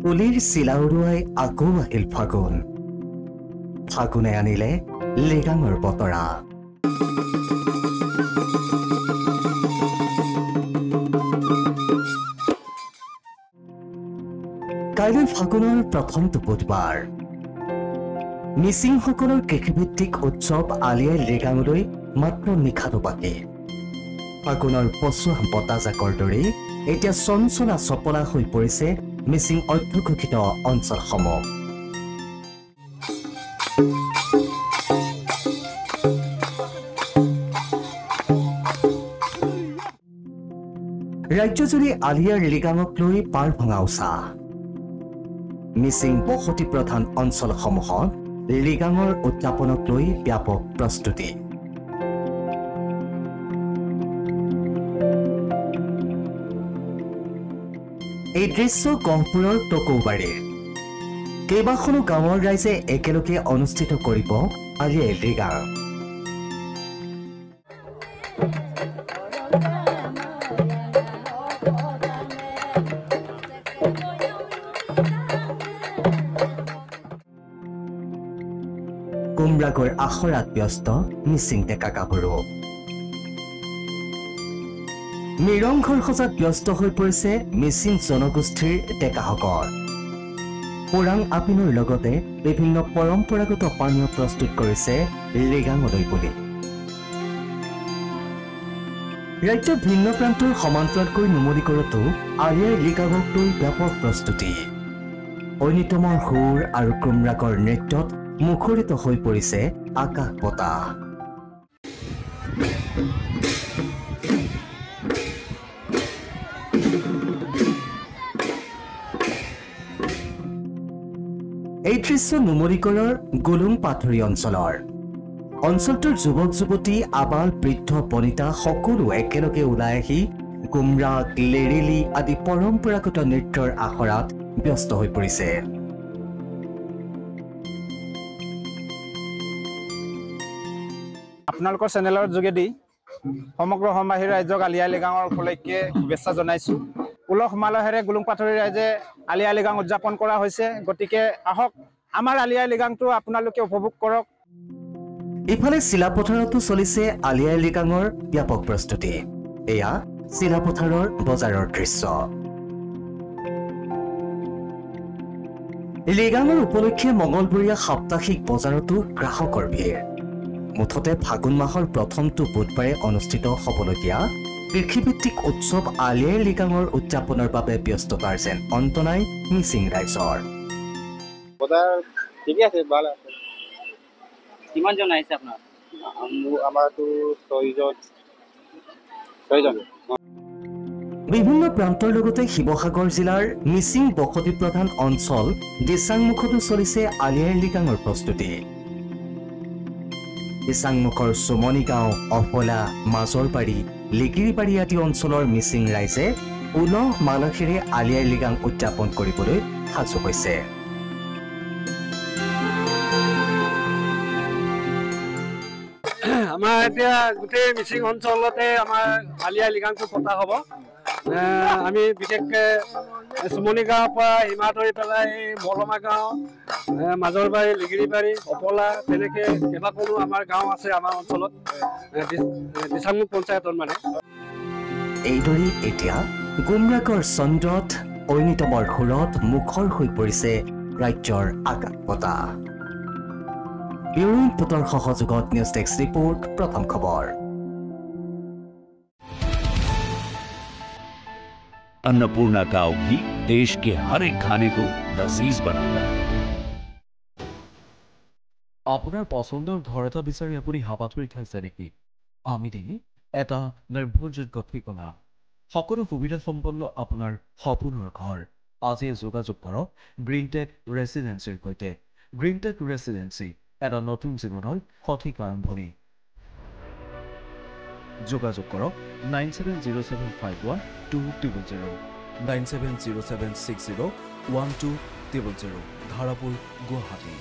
কুলিৰ চিলা উৰুৱাই আকৌ আহিল ফাগুন ফাগুনে আনিলে লেগাঙৰ বতৰা কাইলৈ ফাগুনৰ প্ৰথমটো বুধবাৰ মিচিংসকলৰ কৃষিভিত্তিক উৎসৱ আলি আই লৃগাঙলৈ মাত্ৰ নিশাটো বাকী ফাগুনৰ পচোৱা বতাহজাকৰ দৰে এতিয়া চঞ্চলা চপলা হৈ পৰিছে মিচিং অধ্যুষিত অঞ্চলসমূহ ৰাজ্যজুৰি আলি আই লৃগাঙক লৈ পাৰ ভঙা উৎসাহ মিচিং বসতি প্ৰধান অঞ্চলসমূহত লৃগাঙৰ উদযাপনক লৈ ব্যাপক প্ৰস্তুতি এই দৃশ্য গহপুৰৰ টকৌবাৰীৰ কেইবাখনো গাঁৱৰ ৰাইজে একেলগে অনুষ্ঠিত কৰিব আলি আই লৃগাং কুমৰাগৰ আখৰাত ব্যস্ত মিচিং ডেকা গাভৰু মিৰংঘৰ সজাত ব্যস্ত হৈ পৰিছে মিচিং জনগোষ্ঠীৰ ডেকাসকল পুৰাং আপিনৰ লগতে বিভিন্ন পৰম্পৰাগত পানীয় প্ৰস্তুত কৰিছে লৃগাঙলৈ বুলি ৰাজ্যৰ ভিন্ন প্ৰান্তৰ সমান্তৰালকৈ নুমলীগড়তো আলি আই লৃগাঙক লৈ ব্যাপক প্ৰস্তুতি ঐনিতমৰ সুৰ আৰু কুমৰাগৰ নৃত্যত মুখৰিত হৈ পৰিছে আকাশ বতাহ এই দৃশ্য নুমলীগড়ৰ গুলুং পাথৰী অঞ্চলৰ অঞ্চলটোৰ যুৱক যুৱতী আবাল বৃদ্ধ বনিতা সকলো একেলগে ওলাই আহি কুমৰাগ লেৰেলি আদি পৰম্পৰাগত নৃত্যৰ আখৰাত ব্যস্ত হৈ পৰিছে আপোনালোকৰ চেনেলৰ যোগেদি সমগ্ৰ অসমবাসী ৰাইজক আলি আই লৃগাঙৰ উপলক্ষে শুভেচ্ছা জনাইছো উলহ মালহেৰে গুলুং পাথৰী ৰাইজে আলি আই লৃগাং উদযাপন কৰা হৈছে গতিকে আহক আমাৰ আলি আই লৃগাংটো আপোনালোকে উপভোগ কৰক ইফালে চিলাপথাৰতো চলিছে আলি আই লৃগাঙৰ ব্যাপক প্ৰস্তুতি এয়া চিলাপথাৰৰ বজাৰৰ দৃশ্য লৃগাঙৰ উপলক্ষে মঙলবৰীয়া সাপ্তাহিক বজাৰতো গ্ৰাহকৰ ভিৰ মুঠতে ফাগুন মাহৰ প্ৰথমটো বুধবাৰে অনুষ্ঠিত হ'বলগীয়া কৃষিভিত্তিক উৎসৱ আলি আই লৃগাঙৰ উদযাপনৰ বাবে ব্যস্ততাৰ যেন অন্ত নাই মিচিং ৰাইজৰ বজাৰ ঠিকে আছে ভাল আছে কিমানজন আহিছে আপোনাৰ আমাৰতো 6জন বিভিন্ন প্ৰান্তৰ লগতে শিৱসাগৰ জিলাৰ মিচিং বসতি প্ৰধান অঞ্চল দিচাংমুখতো চলিছে আলি আই লৃগাঙৰ প্ৰস্তুতি দিচাংমুখৰ চুমনি গাঁও অফলা মাজৰবাৰী লিগিৰিবাৰী আদি অঞ্চলৰ মিচিং ৰাইজে উলহ মালহেৰে আলি আই লৃগাং উদযাপন কৰিবলৈ সাজু হৈছে আমাৰ এতিয়া গোটেই মিচিং অঞ্চলতে আমাৰ আলি আই লৃগাংটো পতা হ'ব আমি বিশেষকৈ চুমনি গাঁৱৰ পৰা হিমাতৰি পেলাই বৰমা গাঁও মাজৰবাৰী লিগিৰিবাৰী অপলা তেনেকৈ কেইবাখনো আমাৰ গাঁও আছে আমাৰ অঞ্চলত দিচাংমুখ পঞ্চায়তত মানে এইদৰে এতিয়া গুমৰাগৰ চন্দ্ৰত ঐনিতমৰ সুৰত মুখৰ হৈ পৰিছে ৰাজ্যৰ আকাশ বতাহ ব্যুৰো ৰিপৰ্টৰ সহযোগত নিউজ ডেস্ক ৰিপৰ্ট প্ৰথম খবৰ अन्नपूर्णा का घी देश के हर एक खाने को लजीज बनाता है আপোনাৰ পছন্দৰ ঘৰ এটা বিচাৰি আপুনি হাবাথুৰি খাইছে নেকি আমি দিনে এটা নিৰ্ভৰযোগ্য ঠিকনা সকলো সুবিধা সম্পন্ন আপোনাৰ সপোনৰ ঘৰ আজি যোগাযোগ কৰক গ্ৰীণটেক ৰেচিডেন্সিৰ সৈতে গ্ৰীণটেক ৰেচিডেন্সি এটা নতুন জীৱনৰ সঠিক আৰম্ভণি যোগাযোগ কৰক 9707512200 9707601200 ধাৰাপুৰ গুৱাহাটী